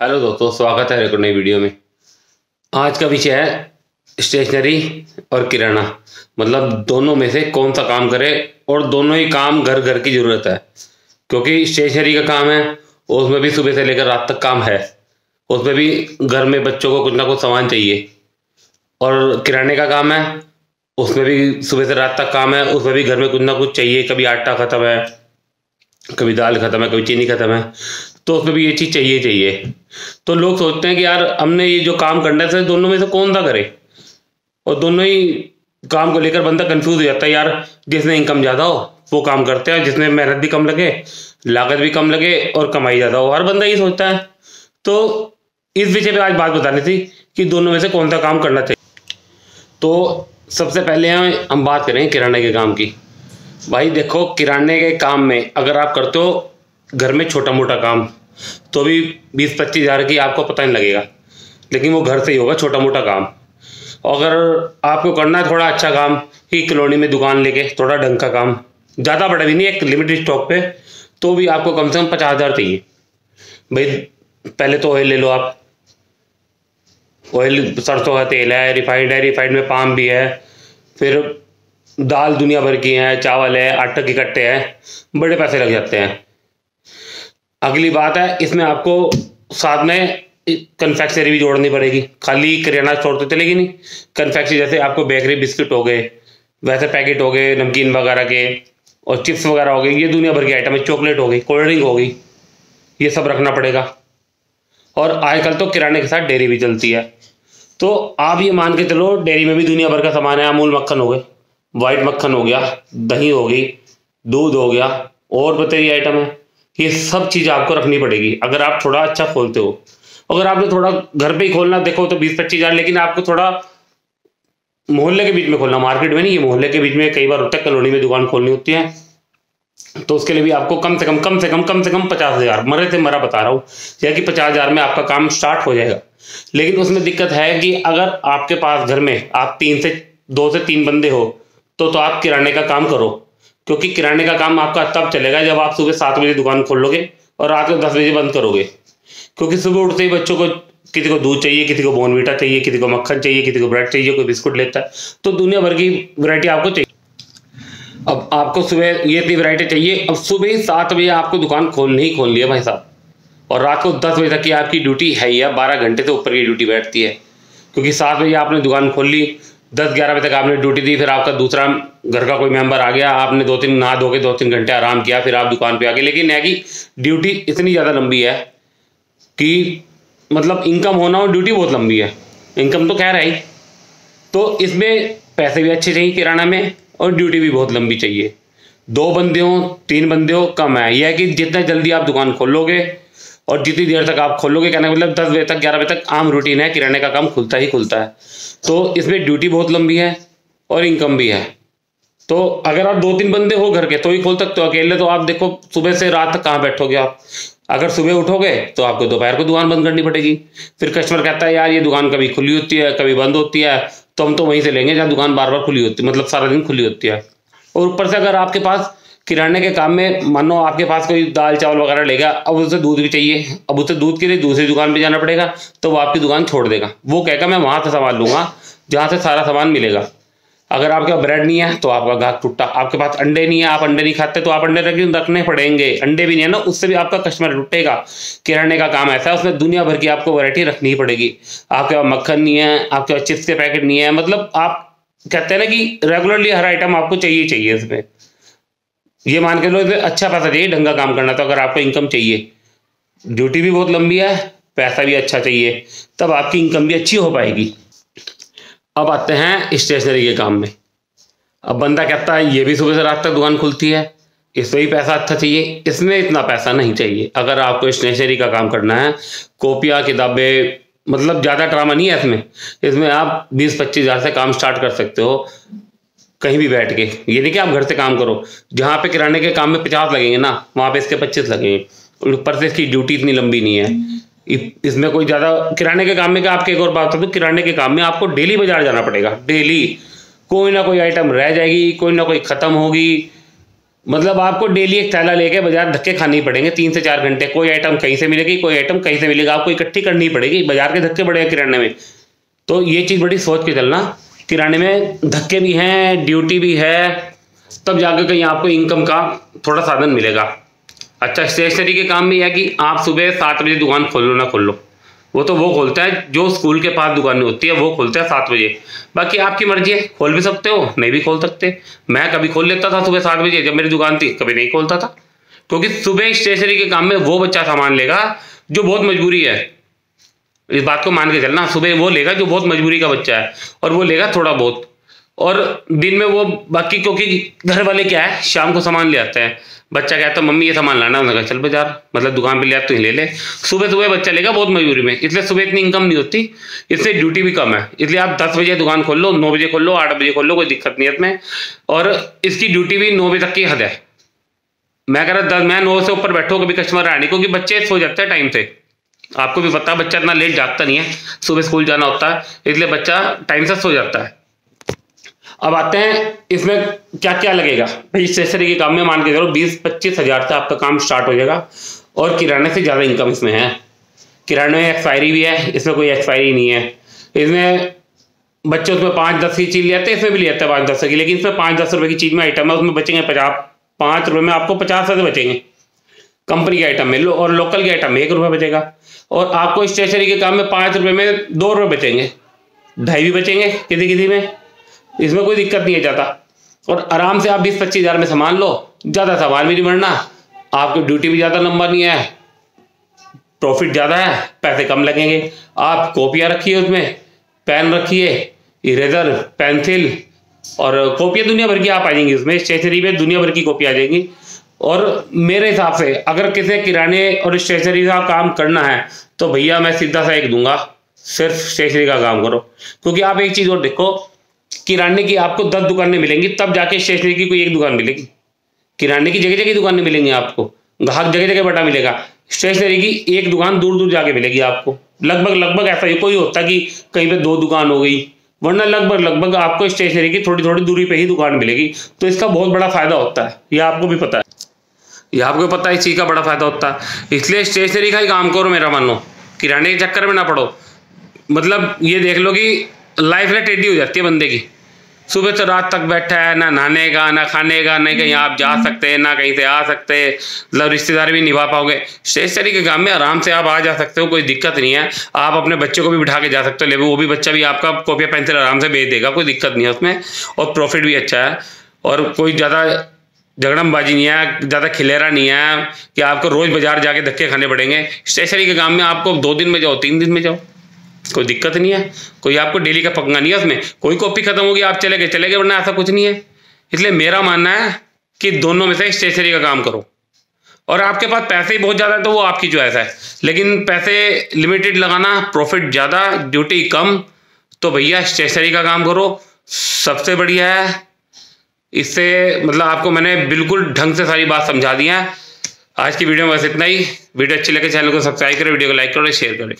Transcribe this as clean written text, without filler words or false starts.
Hello दोस्तों, स्वागत है एक नई वीडियो में। आज का विषय है स्टेशनरी और किराना। मतलब दोनों में से कौन सा काम करे, और दोनों ही काम घर घर की ज़रूरत है। क्योंकि स्टेशनरी का काम है, उसमें भी सुबह से लेकर रात तक काम है। उसमें भी घर में बच्चों को कुछ ना कुछ सामान चाहिए। और किराने का काम है, उसमें भी सुबह से रात तक काम है। उसमें भी घर में कुछ ना कुछ चाहिए। कभी आटा ख़त्म है, कभी दाल ख़त्म है, कभी चीनी ख़त्म है, तो उसमें भी ये चीज़ चाहिए चाहिए। तो लोग सोचते हैं कि यार हमने ये जो काम करना है, दोनों में से कौन सा करे। और दोनों ही काम को लेकर बंदा कंफ्यूज हो जाता है। यार जिसने इनकम ज़्यादा हो वो काम करते हैं, जिसमें मेहनत भी कम लगे, लागत भी कम लगे और कमाई ज़्यादा हो, हर बंदा ये सोचता है। तो इस विषय पे आज बात बतानी थी कि दोनों में से कौन सा काम करना चाहिए। तो सबसे पहले हम बात करें किराने के काम की। भाई देखो, किराने के काम में अगर आप करते हो घर में छोटा मोटा काम, तो भी 20-25 हज़ार की आपको पता नहीं लगेगा, लेकिन वो घर से ही होगा छोटा मोटा काम। अगर आपको करना है थोड़ा अच्छा काम कि कॉलोनी में दुकान लेके थोड़ा ढंग का काम, ज़्यादा बड़ा भी नहीं, एक लिमिटेड स्टॉक पे, तो भी आपको कम से कम 50 हज़ार चाहिए। भाई पहले तो ऑयल ले लो आप। ऑयल सरसों का तेल है, रिफाइंड में पाम भी है, फिर दाल दुनिया भर की है, चावल है, आटे के कट्टे हैं, बड़े पैसे लग जाते हैं। अगली बात है, इसमें आपको साथ में कन्फेक्शनरी भी जोड़नी पड़ेगी। खाली किराना स्टोर तो चलेगी नहीं। कन्फेक्शनरी जैसे आपको बेकरी बिस्किट हो गए, वैसे पैकेट हो गए नमकीन वगैरह के, और चिप्स वगैरह हो गई, ये दुनिया भर की आइटम है, चॉकलेट हो गई, कोल्ड ड्रिंक हो गई, ये सब रखना पड़ेगा। और आजकल तो किराने के साथ डेयरी भी चलती है। तो आप ये मान के चलो, डेयरी में भी दुनिया भर का सामान है। अमूल मक्खन हो गए, वाइट मक्खन हो गया, दही हो गई, दूध हो गया, और बताइए आइटम है। ये सब चीज़ आपको रखनी पड़ेगी अगर आप थोड़ा अच्छा खोलते हो। अगर आपने थोड़ा घर पे ही खोलना देखो तो 20-25 हज़ार, लेकिन आपको थोड़ा मोहल्ले के बीच में खोलना, मार्केट में नहीं, ये मोहल्ले के बीच में कई बार होता है, कॉलोनी में दुकान खोलनी होती है, तो उसके लिए भी आपको कम से कम 50 हज़ार, मरे से मरा बता रहा हूँ, या कि 50 हज़ार में आपका काम स्टार्ट हो जाएगा। लेकिन उसमें दिक्कत है कि अगर आपके पास घर में आप 2 से 3 बंदे हो, तो आप किराने का काम करो। क्योंकि किराने का काम आपका तब चलेगा जब आप सुबह 7 बजे दुकान खोल लोगे और रात को 10 बजे बंद करोगे। क्योंकि सुबह उठते ही बच्चों को, किसी को दूध चाहिए, किसी को बॉर्नवीटा चाहिए, किसी को मक्खन चाहिए, किसी को ब्रेड चाहिए, कोई बिस्कुट लेता है, तो दुनिया भर की वैरायटी आपको चाहिए। अब आपको सुबह ये इतनी वैरायटी चाहिए, अब सुबह ही 7 बजे आपको दुकान खोलनी ही खोलनी है भाई साहब। और रात को 10 बजे तक की आपकी ड्यूटी है ही है, 12 घंटे से ऊपर की ड्यूटी बैठती है। क्योंकि 7 बजे आपने दुकान खोल ली, 10-11 बजे तक आपने ड्यूटी दी, फिर आपका दूसरा घर का कोई मेंबर आ गया, आपने 2-3 नहा धो के 2-3 घंटे आराम किया, फिर आप दुकान पे आ गए। लेकिन है कि ड्यूटी इतनी ज़्यादा लंबी है कि मतलब इनकम होना और ड्यूटी बहुत लंबी है। इनकम तो खैर है ही, तो इसमें पैसे भी अच्छे चाहिए किराना में, और ड्यूटी भी बहुत लंबी चाहिए। 2 बंदे हो, 3 बंदे हो, कम है। यह है कि जितना जल्दी आप दुकान खोलोगे और जितनी देर तक आप खोलोगे, कहने का मतलब 10 बजे तक, 11 बजे तक आम रूटीन है, किराने का काम खुलता ही खुलता है। तो इसमें ड्यूटी बहुत लंबी है और इनकम भी है। तो अगर आप 2-3 बंदे हो घर के तो ही खोल सकते हो। अकेले तो आप देखो सुबह से रात तक कहाँ बैठोगे आप। अगर सुबह उठोगे तो आपको दोपहर को दुकान बंद करनी पड़ेगी। फिर कस्टमर कहता है यार ये दुकान कभी खुली होती है, कभी बंद होती है, तो हम तो वहीं से लेंगे जहाँ दुकान बार बार खुली होती है, मतलब सारा दिन खुली होती है। और ऊपर से अगर आपके पास किराने के काम में मानो आपके पास कोई दाल चावल वगैरह लेगा, अब उसे दूध भी चाहिए, अब उसे दूध के लिए दूसरी दुकान पे जाना पड़ेगा, तो वो आपकी दुकान छोड़ देगा। वो कहेगा मैं वहाँ से सामान लूँगा जहाँ से सारा सामान मिलेगा। अगर आपके पास ब्रेड नहीं है तो आपका ग्राहक टूटा। आपके पास अंडे नहीं है, आप अंडे नहीं खाते, तो आप अंडे रखने पड़ेंगे। अंडे भी नहीं है ना, उससे भी आपका कस्टमर टूटेगा। किराने का काम ऐसा है, उसमें दुनिया भर की आपको वैरायटी रखनी ही पड़ेगी। आपके पास मक्खन नहीं है, आपके पास चिप्स के पैकेट नहीं है, मतलब आप कहते हैं ना कि रेगुलरली हर आइटम आपको चाहिए इसमें। ये मान के लो अच्छा पैसा चाहिए ढंग का काम करना। तो अगर आपको इनकम चाहिए, ड्यूटी भी बहुत लंबी है, पैसा भी अच्छा चाहिए, तब आपकी इनकम भी अच्छी हो पाएगी। अब आते हैं स्टेशनरी के काम में। अब बंदा कहता है ये भी सुबह से रात तक दुकान खुलती है, इसमें भी पैसा अच्छा चाहिए। इसमें इतना पैसा नहीं चाहिए। अगर आपको स्टेशनरी का काम करना है, कॉपियाँ किताबें, मतलब ज़्यादा ड्रामा नहीं है इसमें। इसमें आप 20-25 हज़ार से काम स्टार्ट कर सकते हो कहीं भी बैठ के। ये नहीं कि आप घर से काम करो। जहाँ पे किराने के काम में 50 लगेंगे ना, वहाँ पे इसके 25 लगेंगे। ऊपर से इसकी ड्यूटी इतनी लंबी नहीं है। इसमें कोई ज़्यादा किराने के काम में, आपके एक और बात बता दूं, किराने के काम में आपको डेली बाजार जाना पड़ेगा। डेली कोई ना कोई आइटम रह जाएगी, कोई ना कोई ख़त्म होगी, मतलब आपको डेली एक थैला लेके बाजार धक्के खाने ही पड़ेंगे 3 से 4 घंटे। कोई आइटम कहीं से मिलेगी, कोई आइटम कहीं से मिलेगा, आपको इकट्ठी करनी पड़ेगी। बाजार के धक्के बड़े हैं किराने में, तो ये चीज़ बड़ी सोच के चलना। किराने में धक्के भी हैं, ड्यूटी भी है, तब जाकर कहीं आपको इनकम का थोड़ा साधन मिलेगा। अच्छा, स्टेशनरी के काम में यह है कि आप सुबह 7 बजे दुकान खोल लो ना खोल लो, वो खोलता है जो स्कूल के पास दुकानें होती है, वो खोलते हैं 7 बजे। बाकी आपकी मर्जी है, खोल भी सकते हो, नहीं भी खोल सकते। मैं कभी खोल लेता था सुबह 7 बजे जब मेरी दुकान थी, कभी नहीं खोलता था, क्योंकि सुबह स्टेशनरी के काम में वो बच्चा सामान लेगा जो बहुत मजबूरी है। इस बात को मान के चलना, सुबह वो लेगा जो बहुत मजबूरी का बच्चा है, और वो लेगा थोड़ा बहुत, और दिन में वो बाकी, क्योंकि घर वाले क्या है शाम को सामान ले आते हैं। बच्चा कहता है मम्मी ये सामान लाना, उन्होंने कहा चल बाजार, मतलब दुकान पे ले आता तो ले ले। सुबह सुबह बच्चा लेगा बहुत मजबूरी में, इसलिए सुबह इतनी इनकम नहीं होती, इसलिए ड्यूटी भी कम है। इसलिए आप 10 बजे दुकान खोल लो, 9 बजे खोल लो, 8 बजे खोल लो, कोई दिक्कत नहीं है इसमें। और इसकी ड्यूटी भी 9 बजे तक की हद है। मैं कह रहा 10, मैं 9 से ऊपर बैठो कभी कस्टमर आने, क्योंकि बच्चे सो जाते हैं टाइम से। आपको भी पता है बच्चा इतना लेट जागता नहीं है, सुबह स्कूल जाना होता है, इसलिए बच्चा टाइम से सो जाता है। अब आते हैं इसमें क्या क्या लगेगा भाई। स्टेशनरी के काम में मान के चलो 20-25 हज़ार से आपका काम स्टार्ट हो जाएगा, और किराने से ज़्यादा इनकम इसमें है। किराने में एक्सपायरी भी है, इसमें कोई एक्सपायरी नहीं है। इसमें बच्चे उसमें 5-10 की चीज़ ले आते हैं, इसमें भी ले आते हैं 5-10 की, लेकिन इसमें 5-10 रुपये की चीज़ में आइटम है, उसमें बचेंगे 5 रुपये में आपको 50 पैसे बचेंगे कंपनी के आइटम में, और लोकल के आइटम में 1 रुपये बचेगा। और आपको स्टेशनरी के काम में 5 रुपये में 2 रुपये बचेंगे, 2.5 भी बचेंगे किसी किसी में, इसमें कोई दिक्कत नहीं है ज़्यादा। और आराम से आप 20-25 हज़ार में सामान लो, ज़्यादा सामान भी नहीं बढ़ना, आपकी ड्यूटी भी ज़्यादा लंबा नहीं है, प्रॉफिट ज़्यादा है, पैसे कम लगेंगे। आप कॉपियाँ रखिए, उसमें पेन रखिए, इरेजर, पेंसिल, और कॉपियाँ दुनिया भर की आप आ जाएंगी उसमें। स्टेशनरी में दुनिया भर की कॉपी आ जाएंगी। और मेरे हिसाब से अगर किसी किराने और स्टेशनरी का काम करना है तो भैया मैं सीधा सा एक दूंगा, सिर्फ स्टेशनरी का काम करो। क्योंकि आप एक चीज़ और देखो, किराने की आपको 10 दुकानें मिलेंगी, तब जाके स्टेशनरी की कोई एक दुकान मिलेगी। किराने की जगह जगह दुकानें मिलेंगी आपको, ग्राहक जगह जगह बटा मिलेगा। स्टेशनरी की एक दुकान दूर दूर जाके मिलेगी आपको, लगभग ऐसा ही कोई होता कि कहीं पे 2 दुकान हो गई, वरना लगभग आपको स्टेशनरी की थोड़ी थोड़ी दूरी पे ही दुकान मिलेगी। तो इसका बहुत बड़ा फायदा होता है, ये आपको भी पता है, इस चीज़ का बड़ा फायदा होता है। इसलिए स्टेशनरी का ही काम करो, मेरा मानो, किराने के चक्कर में ना पड़ो। मतलब ये देख लो कि लाइफ में टेढ़ी हो जाती है बंदे की, सुबह से रात तक बैठा है, ना नहाने का ना खाने का, नहीं कहीं आप जा सकते हैं ना कहीं से आ सकते, मतलब रिश्तेदार भी निभा पाओगे। स्टेशनरी के काम में आराम से आप आ जा सकते हो, कोई दिक्कत नहीं है। आप अपने बच्चे को भी बिठा के जा सकते हो, ले वो भी बच्चा भी आपका कॉपी पेंसिल आराम से भेज देगा, कोई दिक्कत नहीं है उसमें। और प्रॉफिट भी अच्छा है, और कोई ज़्यादा झगड़मबाजी नहीं है, ज़्यादा खिलेरा नहीं है कि आपको रोज़ बाजार जाके धक्के खाने पड़ेंगे। स्टेशनरी के काम में आपको 2 दिन में जाओ 3 दिन में जाओ, कोई दिक्कत नहीं है, कोई आपको डेली का पंगा नहीं है उसमें। कोई कॉपी खत्म होगी आप चले गए, वरना ऐसा कुछ नहीं है। इसलिए मेरा मानना है कि दोनों में से स्टेशनरी का काम करो। और आपके पास पैसे ही बहुत ज़्यादा है तो वो आपकी चॉइस है, लेकिन पैसे लिमिटेड लगाना, प्रॉफिट ज़्यादा, ड्यूटी कम, तो भैया स्टेशनरी का काम करो, सबसे बढ़िया है। इससे मतलब आपको मैंने बिल्कुल ढंग से सारी बात समझा दी है। आज की वीडियो में बस इतना ही। वीडियो अच्छी लगे चैनल को सब्सक्राइब करें, वीडियो को लाइक करें, शेयर करें।